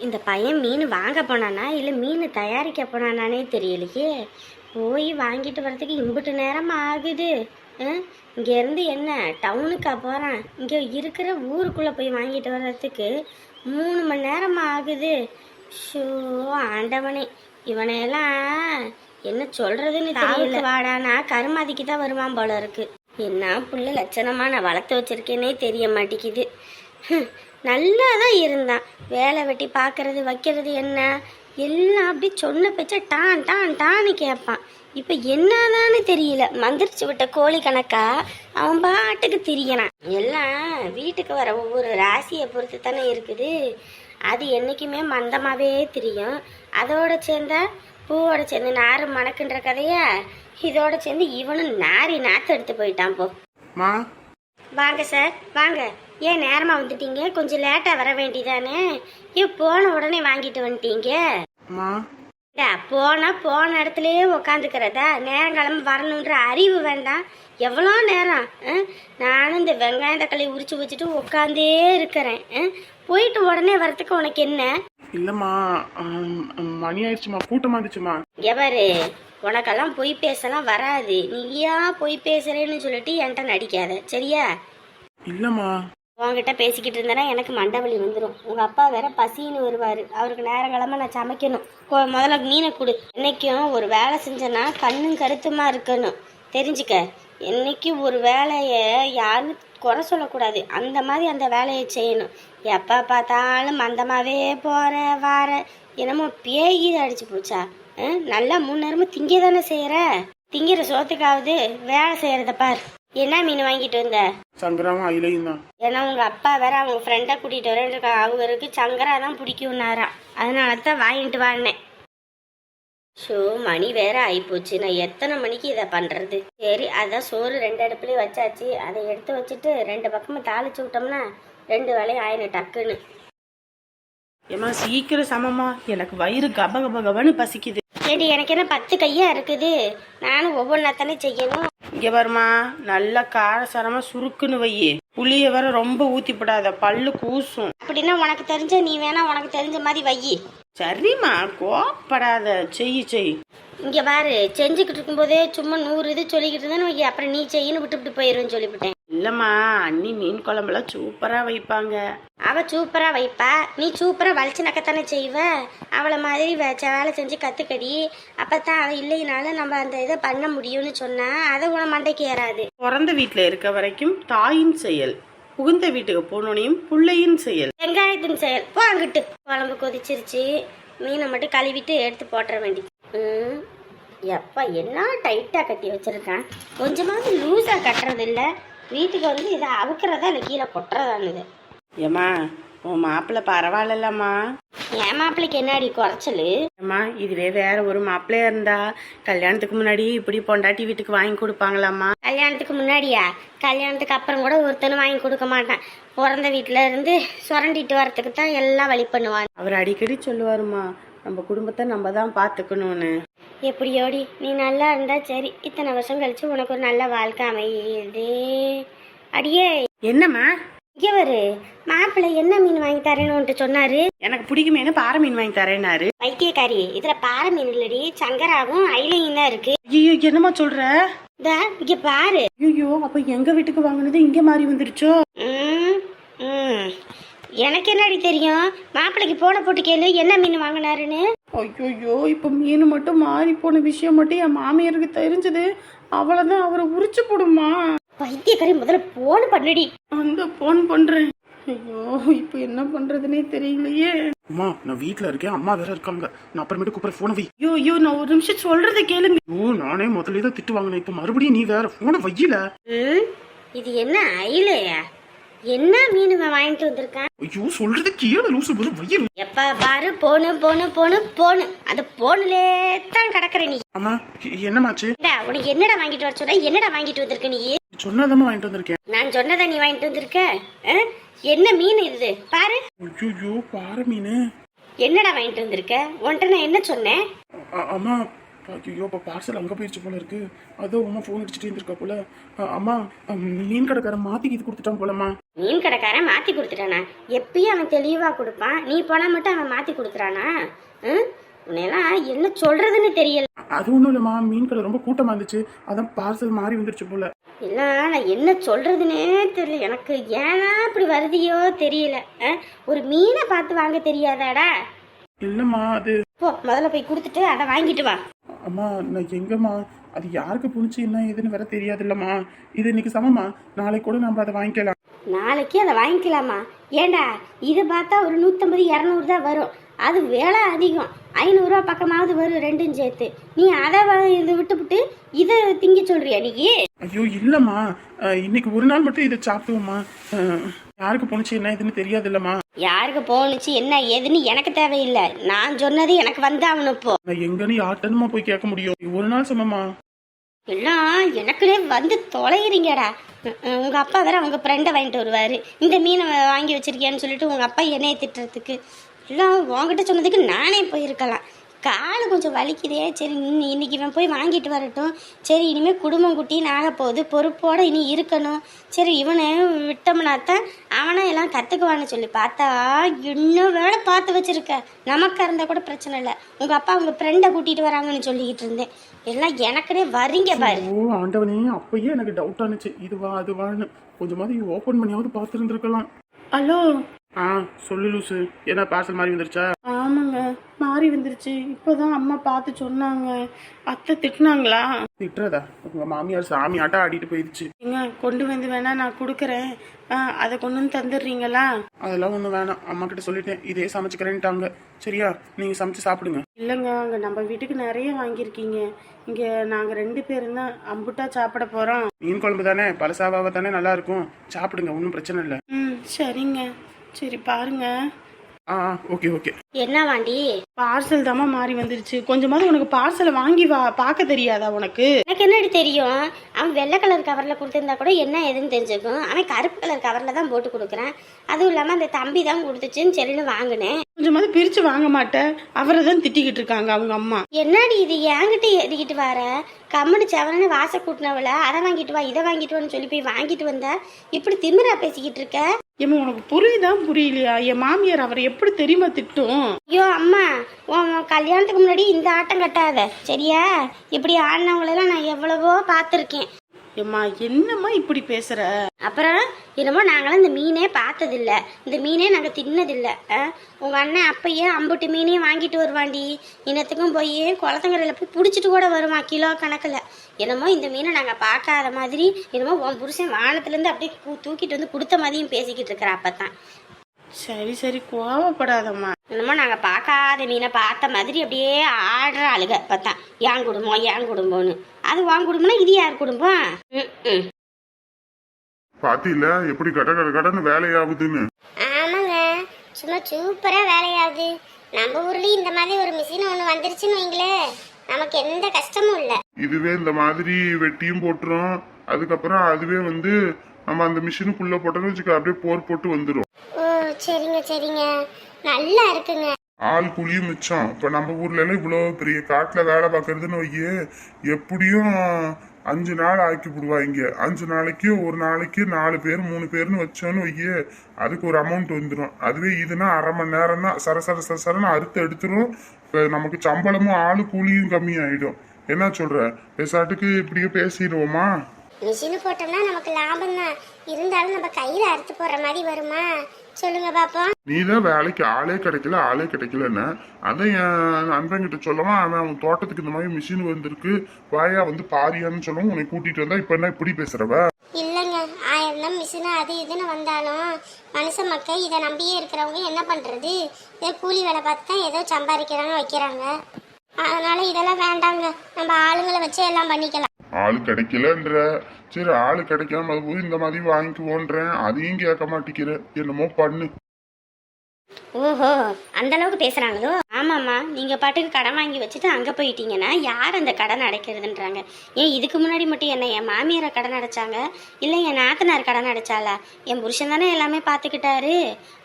இந்த பையன் மீன் வாங்க போனானா இல்லை மீன் தயாரிக்க போனானே தெரியலையே. போய் வாங்கிட்டு வர்றதுக்கு இம்புட்டு நேரம் ஆகுது. இங்கேருந்து என்ன டவுனுக்கா போகிறான்? இங்கே இருக்கிற ஊருக்குள்ளே போய் வாங்கிட்டு வர்றதுக்கு 3 மணி நேரம் ஆகுது. ஷோ ஆண்டவனே, இவனையெல்லாம் என்ன சொல்கிறதுன்னு தெரியல. வாடானா கருமாதிக்கு தான் வருவான் போல இருக்கு. என்ன புள்ள லட்சணமாக நான் வளர்த்து வச்சிருக்கேனே தெரிய மாட்டேங்குது. நல்லா தான் இருந்தான். வேலை வெட்டி பார்க்கறது வைக்கிறது என்ன எல்லாம் அப்படி சொன்ன பேச்ச டான் டான் டான்னு கேட்பான். இப்போ என்னதான்னு தெரியல. மந்திரிச்சு விட்ட கோழி கணக்கா அவன் பாட்டுக்கு திரியறான். எல்லாம் வீட்டுக்கு வர ஒவ்வொரு ராசியை பொறுத்து தானே இருக்குது. அது என்றைக்குமே மந்தமாகவே திரியும். அதோட சேர்ந்தா பூவோட சேர்ந்து நாறு மணக்குன்ற கதையா இதோட சேர்ந்து இவனும் நாற்று எடுத்து போயிட்டான். போ வாங்க சார் வாங்க. ஏன் நேரமாக வந்துட்டீங்க? கொஞ்சம் லேட்டாக வர வேண்டியதானே. ஏன் போன உடனே வாங்கிட்டு வந்துட்டீங்க? போன இடத்துலயே உக்காந்துக்கிறதா? நேரங்கிழமை வரணுன்ற அறிவு வேண்டாம். எவ்வளோ நேரம்? நானும் இந்த வெங்காயம் தக்காளி உரிச்சு வச்சுட்டு உட்காந்தே இருக்கிறேன். போயிட்டு உடனே வரத்துக்கு உனக்கு என்ன? இல்லம்மா, மணி ஆயிடுச்சுமா, கூட்டமா இருந்துச்சுமா. எவரு உனக்கெல்லாம் பொய் பேசலாம் வராது. நீயா பொய் பேசுறேன்னு சொல்லிட்டு என்கிட்ட நடிக்காத, சரியா? இல்லம்மா, உங்ககிட்ட பேசிக்கிட்டு இருந்தேன்னா எனக்கு மண்டவலி வந்துடும். உங்கள் அப்பா வேற பசின்னு வருவார். அவருக்கு நேரங்கிழமை நான் சமைக்கணும். முதல்ல மீனை கொடு. என்னைக்கும் ஒரு வேலை செஞ்சேன்னா கண்ணும் கருத்துமா இருக்கணும், தெரிஞ்சுக்க. என்னைக்கும் ஒரு வேலையை யாரும் குறை சொல்லக்கூடாது. அந்த மாதிரி அந்த வேலையை செய்யணும். எப்போ பார்த்தாலும் மந்தமாகவே போகிற வார என்னமோ பேய் அடிச்சு போச்சா? நல்லா 3 நேரமும் திங்க தானே செய்கிற. திங்கிற சோத்துக்காவது வேலை செய்கிறத பார். என்ன மீன் வாங்கிட்டு வந்த? சங்கராவும் அயிலையும் தான். ஏன்னா உங்க அப்பா வேற அவங்க ஃப்ரெண்டை கூட்டிட்டு வரேன். அவருக்கு சங்கரா தான் பிடிக்கும்னாரா, அதனால தான் வாங்கிட்டு வாங்கினேன். ஷோ மணி வேற ஆயிப்போச்சு. நான் எத்தனை மணிக்கு இதை பண்றது? சரி, அதான் சோறு 2 அடுப்புலயும் வச்சாச்சு. அதை எடுத்து வச்சுட்டு 2 பக்கமும் தாளிச்சு விட்டோம்னா 2 வேலையும் ஆயிடும் டக்குன்னு. ஏமா சீக்கிரம் சமமா, எனக்கு வயிறு கப கப கபன்னு பசிக்குது. சரி, எனக்கு என்ன 10 கையா இருக்குது? நானும் ஒவ்வொன்றா செய்யணும். இங்க வருமா, நல்லா காரசாரமா சுருக்குன்னு வையே. புளிய வேற ரொம்ப ஊத்திப்படாத, பல்லு கூசும். அப்படின்னா உனக்கு தெரிஞ்ச நீ வேணா உனக்கு தெரிஞ்ச மாதிரி வையி. சரிம்மா, கோப்படாத, செய். இங்க பாரு, செஞ்சுக்கிட்டு இருக்கும்போதே சும்மா 100 இது சொல்லிக்கிட்டு இருந்தேன்னு வையி. அப்புறம் நீ செய்யணும் விட்டு போயிருன்னு சொல்லிவிட்டேன். இல்லம்மா, அண்ணி மீன் குழம்புலாம் சூப்பரா வைப்பாங்க. அவ சூப்பரா வைப்பா, நீ சூப்பரா வலிச்சு நக்கத்தானே செய்வ. அவளை மாதிரி வேலை செஞ்சு கத்துக்கடி. அப்பதான் அவ இல்லைனாலும் நம்ம அந்த இதை பண்ண முடியும்னு சொன்னா அதை உன மண்டைக்கு ஏறாது. பிறந்த வீட்டுல இருக்க வரைக்கும் தாயின் செயல், புகுந்த வீட்டுக்கு போனோனையும் பிள்ளையின் செயல், வெங்காயத்தின் செயல். போ அங்கிட்டு. குழம்பு கொதிச்சிருச்சு, மீனை மட்டும் கழுவிட்டு எடுத்து போட்டுற வேண்டி. எப்பா என்ன டைட்டா கட்டி வச்சிருக்கான். கொஞ்சமாவது லூஸா கட்டுறது இல்ல. வீட்டுக்கு வந்து இதை அவுக்கிறதா இல்லை கீழே கொட்டுறதானுது. ஏமா உன் மாப்பிள்ளை பரவாயில்லம்மா. என் மாப்பிள்ளைக்கு என்னடி குறைச்சலு? ஏமா இதுவே வேற ஒரு மாப்பிள்ளையா இருந்தா கல்யாணத்துக்கு முன்னாடி இப்படி பொண்டாட்டி வீட்டுக்கு வாங்கி கொடுப்பாங்களாம்மா? கல்யாணத்துக்கு முன்னாடியா? கல்யாணத்துக்கு அப்புறம் கூட ஒருத்தனும் வாங்கி கொடுக்க மாட்டான். பிறந்த வீட்டுல இருந்து சுரண்டிட்டு வரத்துக்கு தான் எல்லாம் வழி பண்ணுவான். அவர் அடிக்கடி சொல்லுவாருமா, நம்ம குடும்பத்தை நம்ம தான் பார்த்துக்கணும்னு. எப்படியோடி நீ நல்லா இருந்தா சரி. இத்தனை வருஷம் கழிச்சு உனக்கு ஒரு நல்ல வாழ்க்கை அமையுது. அடியே என்னம்மா? இங்க வரு. மாப்பிள்ளை என்ன மீன் வாங்கி தரேன்னு சொன்னாரு. எனக்கு பிடிக்குமேனு பாறை மீன் வாங்கி தரேன்னாரு. வைத்தியக்காரி, இதுல பாறை மீன் இல்லடி, சங்கராவும் அயிலையும் தான் இருக்கு. ஐயோ, என்னம்மா சொல்ற? இங்க பாரு. ஐயோ, அப்ப எங்க வீட்டுக்கு வாங்கினது இங்க மாறி வந்துருச்சோ? எனக்கு என்னடி தெரியும்? மாப்பிள்ளைக்கு போன போட்டு கேளு என்ன மீன் வாங்கினாருன்னு. ஐயோ, இப்ப மீன் மட்டும் மாறி போன விஷயம் மட்டும் என் மாமியாருக்கு தெரிஞ்சது, அவ்வளவுதான், அவரை உரிச்சு போடுமா. வைத்தியக்காரி, முதல்ல போன் பண்ணடி. அந்த போன் பண்றேன். ஐயோ, இப்ப என்ன பண்றதுன்னே தெரியலையே. அம்மா, நான் வீட்டுல இருக்கேன், அம்மா வேற இருக்காங்க. நான் அப்புறமேட்டு கூப்பிட போன வை. ஐயோ, நான் ஒரு நிமிஷம் சொல்றதை கேளுங்க. நானே முதல்ல தான் திட்டு வாங்கினேன், இப்ப மறுபடியும் நீ வேற போன வையில. இது என்ன அயிலையா? என்ன மீன் வாங்கிட்டு வந்திருக்கான்? ஐயோ, சொல்றது கீழே லூசு போது வையில். எப்ப பாரு போனு போனு போனு போனு. அந்த போனுலே தான் கிடக்குற நீ. அம்மா, என்னமாச்சு? உனக்கு என்னடா வாங்கிட்டு வர சொல்ற? என்னடா வாங்கிட்டு வந்திருக்க நீ? சொன்னதாம வாங்கிட்டு வந்திருக்கேன். நான் சொன்னதா நீ வாங்கிட்டு வந்திருக்க? என்ன மீன் இது பாரு. ஐயோ, பாறை மீன். என்னடா வாங்கிட்டு வந்திருக்க? உன்கிட்ட நான் என்ன சொன்னேன்? அம்மா, ஐயோ, இப்போ பார்சல் அங்கே போயிடுச்சு போல இருக்கு. அதோ அம்மா ஃபோன் அடிச்சுட்டு இருந்திருக்கா போல. அம்மா, மீன் கடைக்காரன் மாத்தி இது கொடுத்துட்டான் போலம்மா. மீன் கடைக்காரன் மாற்றி கொடுத்துட்டானா? எப்பயும் அவன் தெளிவாக கொடுப்பான், நீ போனால் மட்டும் அவன் மாற்றி கொடுக்குறானா? உன்னையெல்லாம் என்ன சொல்கிறதுன்னு தெரியல. அது ஒன்றும் இல்லைம்மா, மீன் கடை ரொம்ப கூட்டமாக இருந்துச்சு, அதான் பார்சல் மாறி வந்துருச்சு போல. இல்லை, நான் என்ன சொல்கிறதுனே தெரியல எனக்கு. ஏன்னா இப்படி வருதியோ தெரியல. ஒரு மீனை பார்த்து வாங்க தெரியாதாடா? இல்லைம்மா, அது போ, முதல்ல போய் கொடுத்துட்டு அதை வாங்கிட்டு வா. அம்மா நான் எங்கம்மா, அது யாருக்கு புடிச்சு என்ன ஏதுன்னு வேற தெரியாது இல்லம்மா. இது இன்னைக்கு சமமா, நாளைக்கு கூட நம்ம அதை வாங்கிக்கலாம். நாளைக்கு அதை வாங்கிக்கலாமா? ஏண்டா இது பார்த்தா ஒரு 150 200 தான் வரும். அது வேலை அதிகம், 500 பக்கமாவது வரும் ரெண்டும் சேர்த்து. நீ அதை இது விட்டுவிட்டு இதை திங்க சொல்றியா நீ? ஐயோ இல்லம்மா, இன்னைக்கு ஒரு நாள் மட்டும் இதை சாப்பிடுவோம்மா. யாருக்கு போனுச்சு என்ன ஏதுன்னு தெரியாது இல்லம்மா. யாருக்கு போனுச்சு என்ன ஏதுன்னு எனக்கு தேவையில்லை. நான் சொன்னது எனக்கு வந்தாகணும். இப்போ நான் எங்கன்னு யார்ட்டனுமா போய் கேட்க முடியும்? ஒரு நாள் சமமா எல்லாம் எனக்குள்ளே வந்து தொலைகிறீங்கடா. உங்க அப்பா வேற உங்க ஃப்ரெண்டை வாங்கிட்டு வருவாரு, இந்த மீனை வாங்கி வச்சிருக்கியான்னு சொல்லிட்டு உங்க அப்பா என்னைய திட்டுறதுக்கு. எல்லாம் உங்ககிட்ட சொன்னதுக்கு நானே போயிருக்கலாம். காலு கொஞ்சம் வலிக்குதே, சரி இன்னைக்கு இவன் போய் வாங்கிட்டு வரட்டும். சரி இனிமேல் குடும்பம் குட்டின்னு ஆக போகுது, பொறுப்போடு இனி இருக்கணும். சரி இவனை விட்டோம்னாத்தான் அவனை எல்லாம் கற்றுக்குவான்னு சொல்லி பார்த்தா இன்னும் வேலை பார்த்து வச்சிருக்க. நமக்கா இருந்தால் கூட பிரச்சனை இல்லை, உங்கள் அப்பா உங்கள் ஃப்ரெண்டை கூட்டிகிட்டு வராங்கன்னு சொல்லிக்கிட்டு இருந்தேன். எல்லாம் எனக்குனே வரீங்க பாரு. ஓ ஆண்டவனே, அப்பயே எனக்கு டவுட் ஆனிச்சு, இதுவா அதுவான்னு. கொஞ்சமாவது ஓப்பன் பண்ணியாவது பார்த்துருந்துருக்கலாம். ஹலோ. சொல்லு லூசு, என்ன பார்சல் மாதிரி வந்துருச்சா? ஆமாங்க, மாறி வந்துருச்சு. இப்போதான் அம்மா பார்த்து சொன்னாங்க. அத்தை திட்டினாங்களா? திட்டுறதா? உங்க மாமியார் சாமி ஆட்டா ஆடிட்டு போயிடுச்சு. ஏங்க கொண்டு வந்து வேணா நான் கொடுக்குறேன், அதை கொண்டு வந்து தந்துடுறீங்களா? அதெல்லாம் ஒன்றும் வேணாம், அம்மா கிட்ட சொல்லிட்டேன், இதே சமைச்சுக்கிறேன்ட்டாங்க. சரியா, நீங்க சமைச்சு சாப்பிடுங்க. இல்லைங்க, அங்கே நம்ம வீட்டுக்கு நிறைய வாங்கியிருக்கீங்க. இங்கே நாங்கள் 2 பேரும் தான் அம்புட்டா சாப்பிட போகிறோம். மீன் குழம்பு தானே, பழசாவாக தானே, நல்லா இருக்கும், சாப்பிடுங்க, ஒன்றும் பிரச்சனை இல்லை. சரிங்க. சரி பாருங்க. Okay okay. என்ன வாண்டி? பார்சல் தாமா மாறி வந்துருச்சு. கொஞ்சமாவது உனக்கு பார்சலை வாங்கி பார்க்க தெரியாதா உனக்கு? எனக்கு என்னடி தெரியும்? அவன் வெள்ளை கலர் கவரில் கொடுத்துருந்தா கூட என்ன எதுன்னு தெரிஞ்சுக்கும். அவன் கருப்பு கலர் கவரில் தான் போட்டு கொடுக்குறான். அதுவும் இல்லாமல் அந்த தம்பி தான் கொடுத்துச்சுன்னு சரின்னு வாங்கினேன். கொஞ்சமாவது பிரித்து வாங்க மாட்டேன். அவரை தான் திட்டிக்கிட்டு இருக்காங்க அவங்க அம்மா. என்னடி இது என்கிட்ட எதிக்கிட்டு வர? கம்முனு செவனு வாசை கூட்டினவள அதை வாங்கிட்டு வா இதை வாங்கிட்டு வான்னு சொல்லி போய் வாங்கிட்டு வந்தா இப்படி திமிரா பேசிக்கிட்டு இருக்க? ஏம்மா உனக்கு புரியுதான் புரியலையா? என் மாமியார் அவரை எப்படி தெரியுமா திட்டும்? ஐயோ அம்மா, உன் கல்யாணத்துக்கு முன்னாடி இந்த ஆட்டம் கட்டாத சரியா? இப்படி ஆடினவங்களெல்லாம் நான் எவ்வளவோ பார்த்துருக்கேன். ஏம்மா என்னம்மா இப்படி பேசுற? அப்புறம் என்னமோ நாங்களாம் இந்த மீனே பார்த்ததில்ல, இந்த மீனே நாங்கள் தின்னதில்லை. உங்கள் அண்ணன் அப்பயே அம்புட்டு மீனையும் வாங்கிட்டு வருவாண்டி. இன்னத்துக்கும் போய் குளத்தங்கரையில் போய் பிடிச்சிட்டு கூட வருவான் கிலோ கணக்கில். என்னமோ இந்த மீனை நாங்கள் பார்க்காத மாதிரி, என்னமோ உன் புருஷன் வானத்துலேருந்து அப்படியே தூக்கிட்டு வந்து கொடுத்த மாதிரியும் பேசிக்கிட்டு இருக்கிற. அப்பத்தான் சரி சரி கோவப்படாதம்மா. என்னமோ நாங்கள் பார்க்காத மீனை பார்த்த மாதிரி அப்படியே ஆடுற ஆளுக. அப்பத்தான் ஏன் குடும்பம் ஏன் குடும்பம்னு. அது வாங்க குடும்பம்னா இது யார் குடும்பம்? பாத்தில எப்படி கடன்னு வேலையாகுதுன்னு. ஆமாங்க, சும்மா சூப்பரா வேலையாகுது. நம்ம ஊர்லயும் இந்த மாதிரி ஒரு மிஷின் ஒண்ணு வந்துருச்சுன்னு வைங்களே, நமக்கு எந்த கஷ்டமும் இல்ல. இதுவே இந்த மாதிரி வெட்டியும் போட்டுரும், அதுக்கப்புறம் அதுவே வந்து நம்ம அந்த மிஷினுக்குள்ள போட்டோம்னு வச்சுக்க அப்படியே போர் போட்டு வந்துடும். ஓ சரிங்க சரிங்க, நல்லா இருக்குங்க. ஆள் கூலியும் மிச்சம். இப்ப நம்ம ஊர்ல எல்லாம் இவ்வளவு பெரிய காட்டுல வேலை பார்க்கறதுன்னு வையே, எப்படியும் 5 நாள் ஆக்கி விடுவாங்க. 5 நாளைக்கு ஒரு நாளைக்கு 4 பேர் 3 பேர்னு வச்சோன்னு வையே, அதுக்கு ஒரு அமௌண்ட் வந்துடும். அதுவே இதுனா அரை மணி நேரம் தான், சரசரன்னு அறுத்து எடுத்துரும். இப்போ நமக்கு சம்பளமும் ஆளு கூலியும் கம்மி ஆயிடும். என்ன சொல்ற? பேசாட்டுக்கு இப்படியே பேசிடுவோமா? மிஷின் போட்டோம்னா நமக்கு லாபம் தான், இருந்தாலும் நம்ம கையில அறுத்து போடுற மாதிரி வருமா? சொல்லுங்க பாப்போம். நீதான் வேலைக்கு ஆளே கிடைக்கலன்னு அதான் என் நண்பன்கிட்ட சொல்லவா, அவன் தோட்டத்துக்கு இந்த மாதிரி மிஷின் வந்திருக்கு, வாயா வந்து பாரியான்னு சொல்லவும் உன்னை கூட்டிட்டு வந்தா இப்ப என்ன இப்படி பேசுறவ? இல்லைங்க, 1000 தான் மிஷின் அது இதுன்னு வந்தாலும் மனுஷ மக்கள் இதை நம்பியே இருக்கிறவங்க என்ன பண்றது? ஏதோ கூலி வேலை பார்த்து தான் ஏதோ சம்பாதிக்கிறாங்க வைக்கிறாங்க. அதனால இதெல்லாம் வேண்டாங்க, நம்ம ஆளுங்களை வச்சு எல்லாம் பண்ணிக்கலாம். ஆளு கிடைக்கலன்ற, சரி ஆளு கிடைக்காம போது இந்த மாதிரி வாங்கிக்குவோன்றேன், அதையும் கேட்க மாட்டேங்கிற. என்னமோ பண்ணு. ஓஹோ, அந்த அளவுக்கு பேசுறாங்களோ? ஆமாம்மா, நீங்கள் பாட்டுக்கு கடன் வாங்கி வச்சுட்டு அங்கே போயிட்டீங்கன்னா யார் அந்த கடன் அடைக்கிறதுன்றாங்க. ஏன் இதுக்கு முன்னாடி மட்டும் என்ன என் மாமியாரை கடன் அடைச்சாங்க, இல்லை என் நாத்தனார் கடன் அடைச்சாளா? என் புருஷன் தானே எல்லாமே பார்த்துக்கிட்டாரு.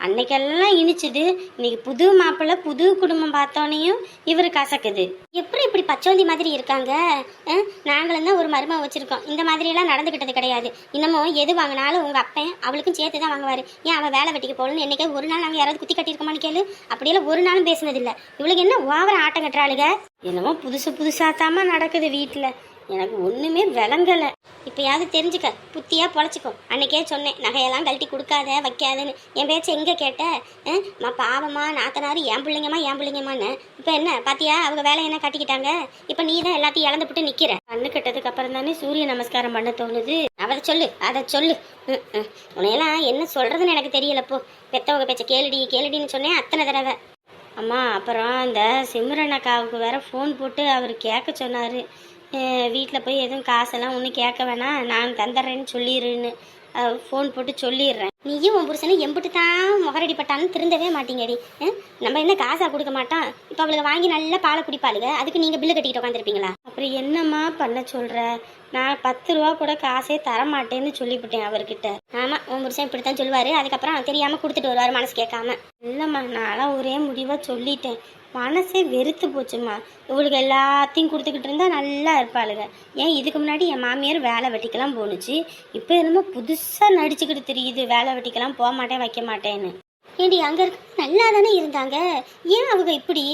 அன்னைக்கெல்லாம் இனிச்சுது, இன்னைக்கு புது மாப்பிள்ளை புது குடும்பம் பார்த்தோன்னையும் இவர் கசக்குது. எப்படி இப்படி பச்சோந்தி மாதிரி இருக்காங்க? நாங்களும் தான் ஒரு மருமகம் வச்சுருக்கோம், இந்த மாதிரியெல்லாம் நடந்துக்கிட்டது கிடையாது. இன்னமும் எது வாங்கினாலும் உங்கள் அப்பன் அவளுக்கும் சேர்த்து தான் வாங்குவார். ஏன் அவள் வேலை வெட்டிக்கு போகலன்னு என்னைக்கே ஒரு நாள் நாங்கள் யாராவது குத்தி கட்டியிருக்கோமான்னு கேளு. அப்படியெல்லாம் ஒரு நாளும் பேசினதில்லை. இவளுக்கு என்ன ஓவர ஆட்டம் கட்டுறாளுங்க? என்னமோ புதுசாத்தாம நடக்குது வீட்டில். எனக்கு ஒன்றுமே விளங்கலை. இப்போயாவது தெரிஞ்சுக்க, புத்தியாக பொழைச்சிக்கோ. அன்னைக்கே சொன்னேன், நகையெல்லாம் கழட்டி கொடுக்காத வைக்காதன்னு. என் பேச்சை எங்கே கேட்ட? பாவமா நாத்தனாரு என் பிள்ளைங்கம்மான்னு. இப்போ என்ன பாத்தியா, அவங்க வேலை என்ன கட்டிக்கிட்டாங்க. இப்போ நீ தான் எல்லாத்தையும் இழந்துபிட்டு நிற்கிற. கண்ணு கட்டதுக்கு அப்புறம் தானே சூரிய நமஸ்காரம் பண்ண தோணுது. அதை சொல்லு. உன்னையெல்லாம் என்ன சொல்கிறதுன்னு எனக்கு தெரியலப்போ. பெத்தவங்க பேச்சை கேளுடின்னு சொன்னேன் அத்தனை தடவை. அம்மா, அப்புறம் அந்த சிம்ரன் அக்காவுக்கு வேற ஃபோன் போட்டு அவர் கேட்க சொன்னார். வீட்டில் போய் எதுவும் காசெல்லாம் ஒன்றும் கேட்க வேணாம், நான் தந்துடுறேன்னு சொல்லிடுன்னு ஃபோன் போட்டு சொல்லிடுறேன். நீயும் உன் புருஷனை எம்பிட்டு தான் முகரடி பட்டான்னு திருந்தவே மாட்டீங்கடி. நம்ம என்ன காசாக கொடுக்க மாட்டோம். இப்போ அவளுக்கு வாங்கி நல்லா பாலை குடிப்பாளுங்க, அதுக்கு நீங்கள் பில்லு கட்டிக்கிட்டு உட்காந்துருப்பீங்களா? அப்புறம் என்னம்மா பண்ண சொல்கிற? நான் 10 ரூபா கூட காசே தரமாட்டேன்னு சொல்லிவிட்டேன் அவர்கிட்ட. ஆமாம், உன் புருஷன் இப்படி தான் சொல்லுவார். அதுக்கப்புறம் தெரியாமல் கொடுத்துட்டு வருவார் மனசு கேட்காம. இல்லைம்மா, நான்லாம் ஒரே முடிவாக சொல்லிட்டேன். மனசே வெறுத்து போச்சுமா. இவளுக்கு எல்லாத்தையும் கொடுத்துக்கிட்டு இருந்தா நல்லா இருப்பாளுங்க. ஏன் இதுக்கு முன்னாடி என் மாமியார் வேலை வெட்டிக்கெல்லாம் போணுச்சு, இப்போ என்னமோ புதுசாக நடிச்சுக்கிட்டு தெரியுது வேலை வெட்டிக்கெல்லாம் போக மாட்டேன் வைக்க மாட்டேன்னு. ஏண்டி அங்கே இருக்க நல்லா தானே இருந்தாங்க, ஏன் அவங்க இப்படி?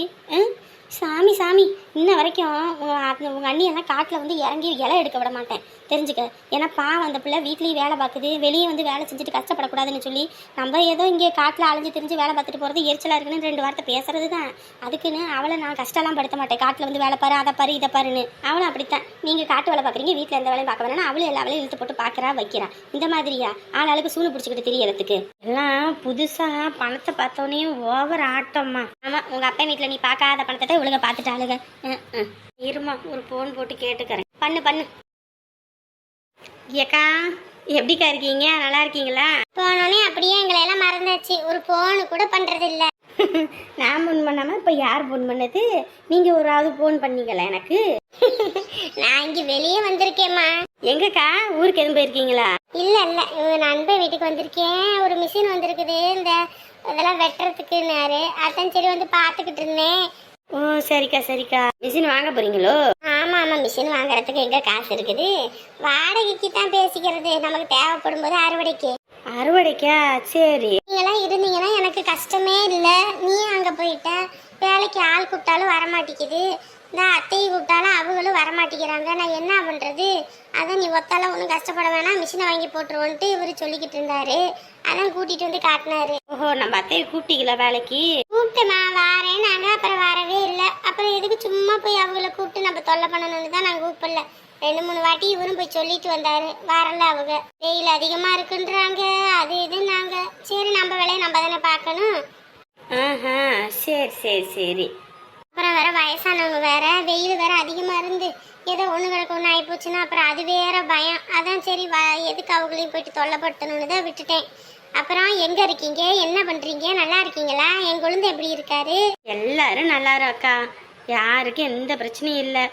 சாமி இன்ன வரைக்கும் உங்கள் அண்ணியெல்லாம் காட்டில் வந்து இறங்கி இலை எடுக்க விட மாட்டேன், தெரிஞ்சுக்க. ஏன்னா பாவம் அந்த பிள்ளை வீட்லேயும் வேலை பார்க்குது, வெளியே வந்து வேலை செஞ்சுட்டு கஷ்டப்படக்கூடாதுன்னு சொல்லி நம்ம ஏதோ இங்கே காட்டில் அலைஞ்சு திரிஞ்சு வேலை பார்த்துட்டு போகிறது எரிச்சலாக இருக்குன்னு 2 வார்த்தை பேசுறது தான். அதுக்குன்னு அவளை நான் கஷ்டம்லாம் படுத்த மாட்டேன். காட்டில் வந்து வேலை பாரு, அதை பாரு, இதை பாருன்னு. அவளும் அப்படித்தான். நீங்கள் காட்டு வேலை பார்க்குறீங்க, வீட்டில் எந்த வேலையும் பார்க்க வேணா, அவளும் எல்லா வேலையும் இழுத்து போட்டு பார்க்குறா வைக்கிறா. இந்த மாதிரியா ஆளாளுக்கு சூடு பிடிச்சிக்கிட்டு தெரியறதுக்கு எல்லாம் புதுசாக பணத்தை பார்த்தோன்னே ஓவர் ஆட்டம்மா. ஆமாம், உங்கள் அப்பா வீட்டில் நீ பார்க்காத பணத்தை தான் இவளுங்க பார்த்துட்டாளுங்க. இருமா, ஒரு ஃபோன் போட்டு கேட்டுக்கிறேன். பண்ணு. ஏக்கா, எப்படிக்கா இருக்கீங்க? நல்லா இருக்கீங்களா? போனோடனே அப்படியே எங்களை எல்லாம் மறந்தாச்சு, ஒரு ஃபோனு கூட பண்றது இல்ல. நான் ஃபோன் பண்ணாம இப்ப யார் ஃபோன் பண்ணது? நீங்க ஒரு ஆள் ஃபோன் பண்ணீங்களா எனக்கு? நான் இங்க வெளியே வந்திருக்கேம்மா. எங்கக்கா, ஊருக்கு எதுவும் போயிருக்கீங்களா? இல்ல நண்பன் வீட்டுக்கு வந்திருக்கேன். ஒரு மிஷின் வந்திருக்குது, இந்த இதெல்லாம் வெட்டுறதுக்குன்னாரு. அதான் சரி வந்து பாத்துக்கிட்டு இருந்தேன். ஓ, சரிக்கா. மிஷின் வாங்க போறீங்களோ? ஆமா, மிஷின் வாங்குறதுக்கு எங்க காசு இருக்குது? வாடகைக்கு தான் பேசிக்கிறது, நமக்கு தேவைப்படும் போது அறுவடைக்கா? சரி. நீங்களாம் இருந்தீங்கன்னா எனக்கு கஷ்டமே இல்லை. நீ அங்க போயிட்ட, வேலைக்கு ஆள் கூப்பிட்டாலும் வரமாட்டேங்குது, இந்த அத்தையை கூப்பிட்டாலும் அவங்களும் வரமாட்டேங்கிறாங்க. நான் என்ன பண்றது? அதான் நீ ஒத்தால ஒன்றும் கஷ்டப்பட வேணாம், மிஷினை வாங்கி போட்டுருவோன்ட்டு இவர் சொல்லிக்கிட்டு இருந்தாரு. அதான் கூட்டிட்டு வந்து காட்டினாரு. ஓஹோ, நம்ம அத்தையை கூப்பிட்டீங்களா வேலைக்கு? கூப்பிட்டேம்மா, வாரேன் நாங்க, அப்புறம் வரவே இல்லை. அப்புறம் எதுக்கு சும்மா போய் அவங்கள கூப்பிட்டு நம்ம தொல்லை பண்ணணும்னு தான் நான் கூப்பிடல. 2-3 வாட்டி இவரும் போய் சொல்லிட்டு வந்தாரு, வரல. அவங்க வெயில் அதிகமா இருக்குன்றாங்க, அது இதுன்னாங்க. சரி, நம்ம வேலையை நம்ம தானே பார்க்கணும். ஆஹா, சரி. அப்புறம் வேற வயசானவங்க வேற, வெயில் வேற அதிகமா இருந்து ஏதோ ஒண்ணு கிடக்கு ஒன்று ஆகி போச்சுன்னா அப்புறம் அது வேற பயம். அதான் சரி எதுக்கு அவங்களையும் போயிட்டு தொல்லைப்படுத்தணும்னு தான் விட்டுட்டேன். அப்புறம் எங்க இருக்கீங்க, என்ன பண்றீங்க, நல்லா இருக்கீங்களா? என் குழந்தை எப்படி இருக்காரு? எல்லாரும் நல்லா இருக்கா, யாருக்கும் எந்த பிரச்சனையும் இல்லை.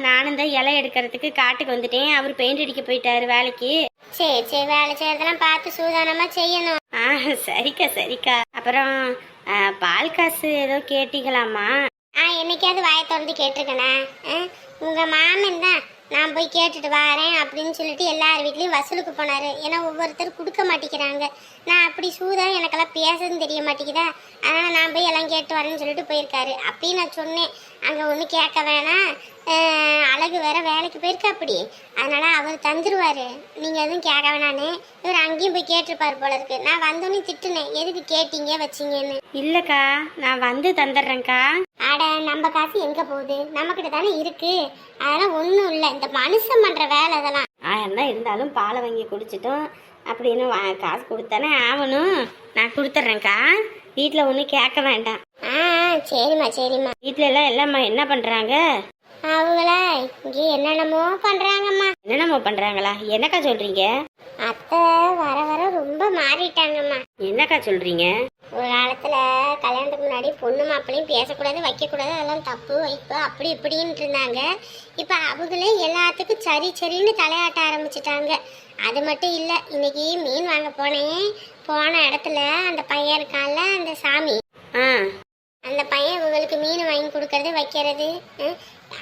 நானும் இந்த இலை எடுக்கிறதுக்கு காட்டுக்கு வந்துட்டேன். அவர் பெயிண்ட் அடிக்க போயிட்டாரு வேலைக்கு. சரி, வேலை செய்யறதெல்லாம் பார்த்து சூதானமா செய்யணும். சரிக்கா. அப்புறம் பால் காசு ஏதோ கேட்டீங்களாமா? என்னைக்காவது வாயை திறந்து கேட்டிருக்கேனா? உங்க மாமன் தான் நான் போய் கேட்டுட்டு வரேன் அப்படின்னு சொல்லிட்டு எல்லார் வீட்லேயும் வசூலுக்கு போனாரு. ஏன்னா ஒவ்வொருத்தர் கொடுக்க மாட்டேங்கிறாங்க. நான் அப்படி சூதா எனக்கெல்லாம் பேசுறதுன்னு தெரிய மாட்டேங்குதா, அதனால் நான் போய் எல்லாம் கேட்டு வரேன்னு சொல்லிட்டு போயிருக்காரு. அப்படின்னு நான் சொன்னேன், அங்கே ஒன்றும் கேட்க வேணாம், அழகு வேற வேலைக்கு போயிருக்கா அப்படி, அதனால அவர் தந்துருவாரு, நீங்கள் எதுவும் கேட்க வேணான்னு. இவர் அங்கேயும் போய் கேட்டிருப்பாரு போல இருக்கு. நான் வந்தோடனே திட்டுனேன், எதுக்கு கேட்டீங்க வச்சிங்கன்னு. இல்லைக்கா, நான் வந்து தந்துடுறேன்க்கா. அட, நம்ம காசு எங்கே போகுது, நம்மக்கிட்ட தானே இருக்கு. அதெல்லாம் ஒன்றும் இல்லை, இந்த மனுஷன் பண்ணுற வேலை அதெல்லாம். என்ன இருந்தாலும் பாலை வாங்கி குடிச்சிட்டோம் அப்படின்னு காசு கொடுத்தானே ஆகணும். நான் கொடுத்துட்றேன்க்கா, வீட்டில் ஒன்றும் கேட்க வேண்டாம். சரிம்மா. வீட்டில எல்லாம்மா என்ன பண்ணுறாங்க? அவங்களா இங்கே என்னென்னமோ பண்ணுறாங்கம்மா. என்னென்னமோ பண்ணுறாங்களா? என்னக்கா சொல்கிறீங்க? அத்தை வர ரொம்ப மாறிட்டாங்கம்மா. என்னக்கா சொல்றீங்க? ஒரு காலத்துல கல்யாணத்துக்கு முன்னாடி பொண்ணு மாப்பிள்ளையும் பேசக்கூடாது வைக்கக்கூடாது அதெல்லாம் தப்பு வைப்பு அப்படி இப்படின்னு இருந்தாங்க. இப்ப அவங்களே எல்லாத்துக்கும் சரி சரின்னு தலையாட்ட ஆரம்பிச்சிட்டாங்க. அது மட்டும் இல்லை, இன்னைக்கு மீன் வாங்க போனேன். போன இடத்துல அந்த பையன் இருக்கான்ல, அந்த சாமி, ஆ அந்த பையன் இவங்களுக்கு மீன் வாங்கி கொடுக்கறது வைக்கிறது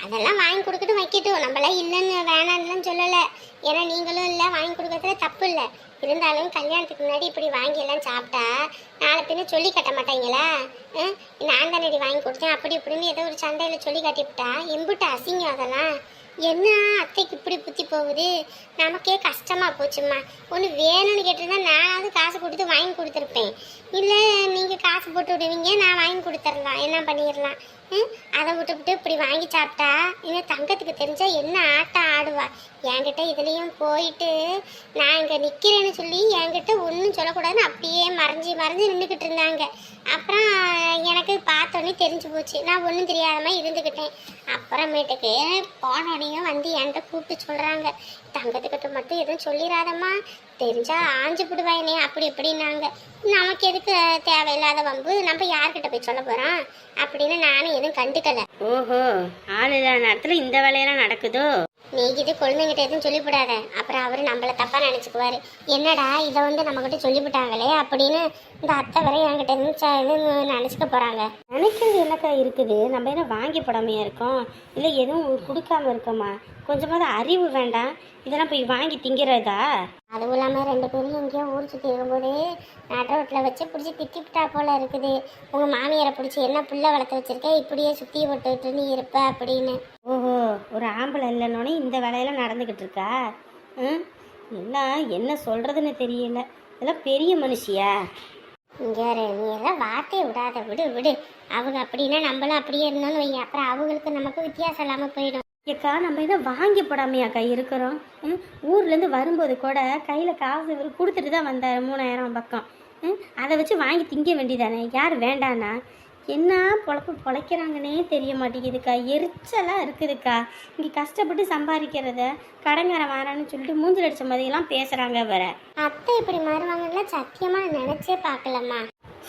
அதெல்லாம் வாங்கி கொடுக்கட்டும் வைக்கட்டும், நம்மளாம் இல்லைன்னு வேணான்னுலாம் சொல்லலை. ஏன்னா நீங்களும் இல்லை, வாங்கி கொடுக்கறதுல தப்பு இல்லை. இருந்தாலும் கல்யாணத்துக்கு முன்னாடி இப்படி வாங்கி எல்லாம் சாப்பிட்டா நாளை பின்ன சொல்லி கட்ட மாட்டாங்களா? நான் தானடி வாங்கி கொடுத்தேன் அப்படி இப்படின்னு ஏதோ ஒரு சண்டையில் சொல்லி கட்டிவிட்டா எம்பிட்டு அசிங்கம் அதெல்லாம். என்ன அத்தைக்கு இப்படி புத்தி போகுது? நமக்கே கஷ்டமா போச்சுமா. ஒன்று வேணும்னு கேட்டிருந்தா நானாவது காசு கொடுத்து வாங்கி கொடுத்துருப்பேன். இல்லை நீங்கள் காசு போட்டு விடுவீங்க, நான் வாங்கி கொடுத்துடலாம், என்ன பண்ணிடலாம். அதை விட்டுவிட்டு இப்படி வாங்கி சாப்பிட்டா இன்னும் தங்கத்துக்கு தெரிஞ்சா என்ன ஆட்டம் ஆடுவா. என்கிட்ட இதுலேயும் போயிட்டு நான் இங்கே நிற்கிறேன்னு சொல்லி என்கிட்ட ஒன்றும் சொல்லக்கூடாதுன்னு அப்படியே மறைஞ்சி நின்றுக்கிட்டு இருந்தாங்க. அப்புறம் எனக்கு பார்த்தோன்னே தெரிஞ்சு போச்சு. நான் ஒன்றும் தெரியாத மாதிரி இருந்துக்கிட்டேன். அப்புறமேட்டுக்கு போனோடனையும் வந்து என்கிட்ட கூப்பிட்டு சொல்கிறாங்க, தங்கத்துக்கிட்ட மட்டும் எதுவும் சொல்லிடாதம்மா, தெரிஞ்சா ஆஞ்சு விடுவாயினே அப்படி இப்படின்னாங்க. நமக்கு எதுக்கு தேவையில்லாத வம்பு, நம்ம யார்கிட்ட போய் சொல்ல போகிறோம் அப்படின்னு நானும் எதுவும் கண்டுக்கலை. ஓஹோ, ஆள் இல்லாத நேரத்தில் இந்த வேலையெல்லாம் நடக்குதோ? நீ இது குழந்தைங்கிட்ட எதுவும் சொல்லிவிடாத, அப்புறம் அவரு நம்மள தப்பா நினைச்சுக்குவாரு. என்னடா இதை வந்து நம்ம கிட்ட சொல்லிவிட்டாங்களே அப்படின்னு இந்த அத்தை வரை என்கிட்ட இருந்து நினைச்சுக்க போறாங்க. நினைக்கிறது என்னக்கா இருக்குது? நம்ம என்ன வாங்கி போடாமையா இருக்கோம்? இல்லை எதுவும் கொடுக்காம இருக்கோமா? கொஞ்சமாவது அறிவு வேண்டாம்? இதெல்லாம் போய் வாங்கி திங்கிறதா? அதுவும் இல்லாம 2 பேரும் எங்கேயோ ஊர் சுற்றி இருக்கும்போது நடுரோட்டில் வச்சு பிடிச்சி திட்டிவிட்டா போல இருக்குது. உங்க மாமியாரை பிடிச்சி என்ன புள்ள வளர்த்து வச்சிருக்க, இப்படியே சுற்றி போட்டுக்கிட்டு நீ இருப்ப அப்படின்னு. ஓஹோ, ஒரு ஆம்பளை இல்லைன்னொன்னே இந்த வேலையெல்லாம் நடந்துக்கிட்டு இருக்கா? எல்லாம் என்ன சொல்கிறதுன்னு தெரியல. இதெல்லாம் பெரிய மனுஷியா? இங்கே நீ எல்லாம் வார்த்தையை விடாத, விடு விடு. அவங்க அப்படின்னா நம்மளும் அப்படியே இருந்தோன்னு வை, அப்புறம் அவங்களுக்கு நமக்கு வித்தியாசம் இல்லாமல் போயிடும். ஏக்கா, நம்ம என்ன வாங்கி போடாமையாக்கா இருக்கிறோம்? ஊர்லேருந்து வரும்போது கூட கையில் காசு இவர் கொடுத்துட்டு தான் வந்தார், 3000 பக்கம். அதை வச்சு வாங்கி திங்க வேண்டியதானே? யார் வேண்டானா? என்ன பொழப்பு பொழைக்கிறாங்கன்னே தெரிய மாட்டேங்குதுக்கா. எரிச்சலாக இருக்குதுக்கா. இங்கே கஷ்டப்பட்டு சம்பாதிக்கிறத கடங்காரன் வாரான்னு சொல்லிட்டு மூஞ்சில் அடித்த மாதிரிலாம் பேசுகிறாங்க வேற. அத்தை இப்படி மாறுவாங்கல்ல சத்தியமாக நினச்சே பார்க்கலம்மா.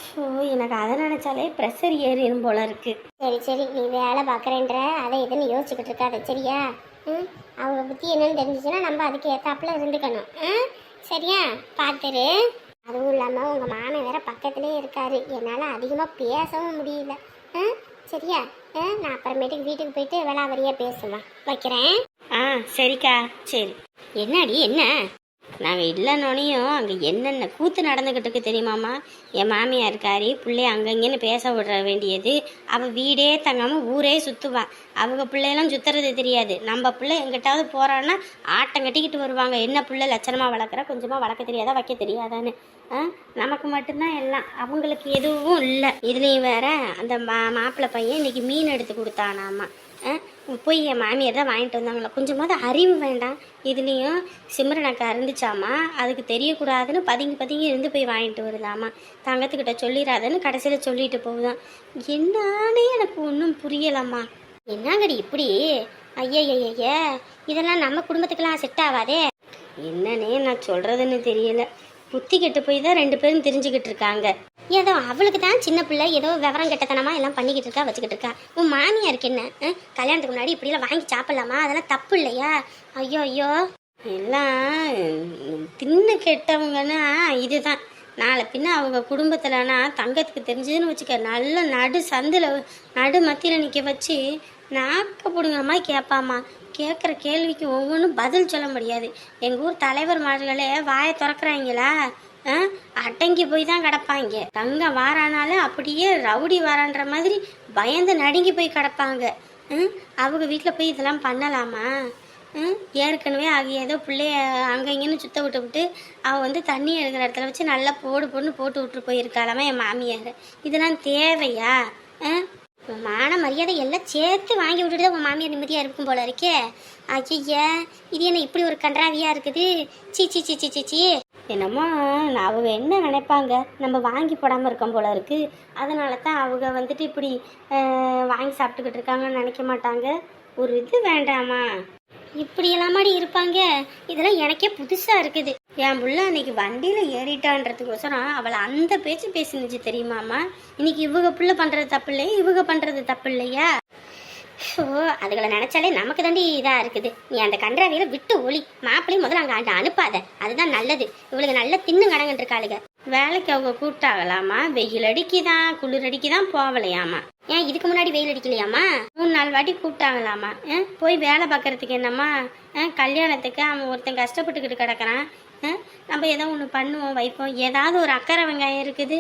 ஸோ எனக்கு அதை நினச்சாலே ப்ரெஷர் ஏறிடும் போல இருக்கு. சரி சரி, நீ வேலை பார்க்குறேன்ற அதை எதுன்னு யோசிச்சுக்கிட்டு இருக்காது சரியா? அவங்க புத்தி என்னன்னு தெரிஞ்சிச்சுன்னா நம்ம அதுக்கு ஏற்றாப்புல இருந்துக்கணும். சரியா? பார்த்துரு. அதுவும் இல்லாமல் உங்கள் மாமன் வேற பக்கத்துலேயே இருக்காரு, என்னால் அதிகமாக பேசவும் முடியல. சரியா? நான் அப்புறமேட்டுக்கு வீட்டுக்கு போயிட்டு வேளாவரியாக பேசுவேன். வைக்கிறேன். சரிக்கா. சரி. என்னடி என்ன? நாங்கள் இல்லைன்னொன்னையும் அங்கே என்னென்ன கூத்து நடந்துக்கிட்டு இருக்கு தெரியுமாம்மா? என் மாமியார் இருக்காரி பிள்ளைய அங்கங்கன்னு பேச விட வேண்டியது. அவள் வீடே தங்காமல் ஊரே சுற்றுவா. அவங்க பிள்ளையெல்லாம் சுற்றுறது தெரியாது. நம்ம பிள்ளை எங்கிட்டாவது போகிறான்னா ஆட்டம் கட்டிக்கிட்டு வருவாங்க. என்ன பிள்ளை லட்சணமாக வளர்க்குற, கொஞ்சமாக வளர்க்க தெரியாதா, வைக்க தெரியாதான்னு. நமக்கு மட்டும்தான் எல்லாம், அவங்களுக்கு எதுவும் இல்லை. இதுலேயும் வேற அந்த மாப்பிள்ளை பையன் இன்னைக்கு மீன் எடுத்து கொடுத்தானாம்மா. போய் என் மாமியார் தான் வாங்கிட்டு வந்தாங்களா? கொஞ்சமாவது அறிவு வேண்டாம்? இதுலேயும் சிம்ரனக்கா இருந்துச்சாமா, அதுக்கு தெரியக்கூடாதுன்னு பதுங்கி இருந்து போய் வாங்கிட்டு வருதாமா. தங்கத்துக்கிட்ட சொல்லிடாதுன்னு கடைசியில் சொல்லிட்டு போகுதான். என்னானே எனக்கு ஒன்றும் புரியலம்மா. என்னங்கடி இப்படி? ஐயா, இதெல்லாம் நம்ம குடும்பத்துக்கெல்லாம் செட் ஆகாதே. என்னன்னே நான் சொல்கிறதுன்னு தெரியல. புத்தி கெட்டு போய் தான் 2 பேரும் தெரிஞ்சுக்கிட்டு இருக்காங்க. ஏதோ அவளுக்கு தான் சின்ன பிள்ளை ஏதோ விவரம் கெட்டத்தனமா எல்லாம் பண்ணிக்கிட்டு இருக்கா, வச்சுக்கிட்டு இருக்கா. உன் மாமியாருக்கு என்ன? கல்யாணத்துக்கு முன்னாடி இப்படிலாம் வாங்கி சாப்பிடலாமா? அதெல்லாம் தப்பு இல்லையா? ஐயோ எல்லாம் தின்னு கெட்டவங்கன்னா இதுதான். நாளை பின்ன அவங்க குடும்பத்திலனா தங்கத்துக்கு தெரிஞ்சதுன்னு வச்சுக்க, நல்ல நடு சந்தில் நடு மத்தியில் நிற்க வச்சு நாக்க பிடுங்கம்மா கேட்பாம்மா. கேட்குற கேள்விக்கு ஒவ்வொன்றும் பதில் சொல்ல முடியாது. எங்கள் ஊர் தலைவர் மார்களே வாயை திறக்கிறாங்களா? அடங்கி போய் தான் கிடப்பாங்க. தங்கம் வாரானாலும் அப்படியே ரவுடி வாரான்ற மாதிரி பயந்து நடுங்கி போய் கிடப்பாங்க. அவங்க வீட்டில் போய் இதெல்லாம் பண்ணலாமா? ஏற்கனவே ஆகிய ஏதோ பிள்ளைய அங்கே இங்கேன்னு சுத்த விட்டு அவள் வந்து தண்ணி எடுக்கிற இடத்துல வச்சு நல்லா போட்டு விட்டு போயிருக்காளாமா என் மாமியார். இதெல்லாம் தேவையா? மான மரியாதை எல்லாம் சேர்த்து வாங்கி விட்டுட்டு தான் உன் மாமியார் நிம்மதியாக இருக்கும் போல இருக்கே. ஐயா, இது என்ன இப்படி ஒரு கன்றாவியாக இருக்குது? சீ. என்னமோ அவங்க என்ன நினைப்பாங்க, நம்ம வாங்கி போடாமல் இருக்கோம் போல இருக்குது. அதனால தான் அவங்க வந்துட்டு இப்படி வாங்கி சாப்பிட்டுக்கிட்டு இருக்காங்கன்னு நினைக்க மாட்டாங்க. ஒரு இது வேண்டாமா? இப்படி எல்லாமாடி இருப்பாங்க? இதெல்லாம் எனக்கே புதுசா இருக்குது. என் புள்ள அன்னைக்கு வண்டியில ஏறிட்டான்றதுக்கோசரம் அவளை அந்த பேச்சு பேசினுச்சு தெரியுமாம்மா. இன்னைக்கு இவங்க புள்ள பண்றது தப்பு இல்லையா, இவங்க பண்றது தப்பு இல்லையா? ஸோ அதுகளை நினைச்சாலே நமக்கு தாண்டி இதாக இருக்குது. நீ அந்த கன்றாவியில விட்டு ஒளி. மாப்பிள்ளையும் முதல்ல அங்கே அனுப்பாத, அதுதான் நல்லது. இவளுக்கு நல்ல தின்னு கடங்கன்னு இருக்காளுங்க. வேலைக்கு அவங்க கூப்பிட்டாகலாமா? வெயில் அடிக்குதான் குளிர் அடிக்குதான் போகலையாமா. ஏன் இதுக்கு முன்னாடி வெயில் அடிக்கலையாமா? 3-4 வாட்டி கூப்பிட்டாங்களாமா. போய் வேலை பார்க்கறதுக்கு என்னம்மா? கல்யாணத்துக்கு அவன் ஒருத்தன் கஷ்டப்பட்டுக்கிட்டு கிடக்குறான். நம்ம ஏதோ ஒன்று பண்ணுவோம் வைப்போம். ஏதாவது ஒரு அக்கறை வெங்காயம் இருக்குது.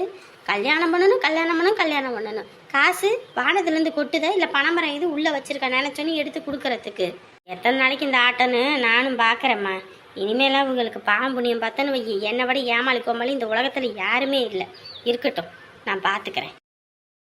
கல்யாணம் பண்ணணும் கல்யாணம் பண்ணணும். காசு வானத்துலேருந்து கொட்டுதா இல்லை பணமரம் இது உள்ளே வச்சிருக்க நினைச்சோன்னு எடுத்து கொடுக்கறதுக்கு? எத்தனை நாளைக்கு இந்த ஆட்டன்னு நானும் பார்க்குறேம்மா. இனிமேலாம் இவங்களுக்கு பாம்புனியம் பார்த்தோன்னு வை, என்னை விட ஏமாளி கோமாளி இந்த உலகத்தில் யாருமே இல்லை. இருக்கட்டும், நான் பார்த்துக்கிறேன்.